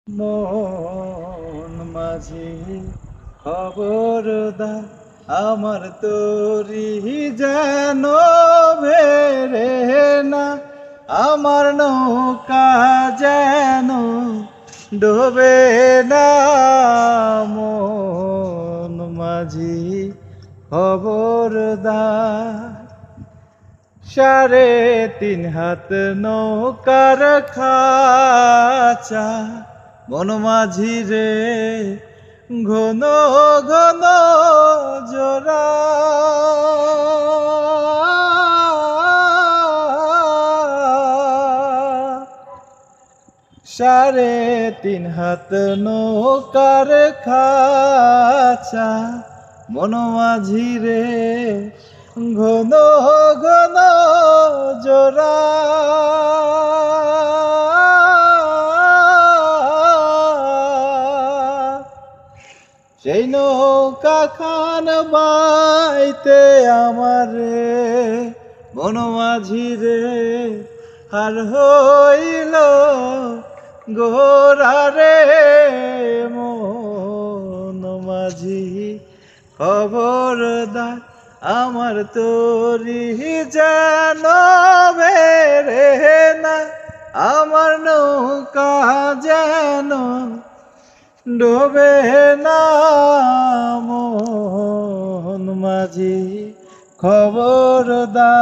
মন মাঝি খবরদার, আমার তরি যেন ভেরে না, আমার নৌকা যেন ডোবে না। মন মাঝি খবরদার, 3.5 হাত নৌকার খাঁচা, মন মাঝি রে ঘন ঘন জোড়া। সাড়ে 3 হাত নৌকার খাঁচা, মন মাঝি রে ঘন ঘন জোড়া। সেই নৌকা খান বাইতে আমারে মন মাঝি রে হার হইল গোরা রে। মন মাঝি খবরদার, আমার তরি যেন ভেরে না, আমার নৌকা যেন ডোবে না। মন মাঝি খবরদার।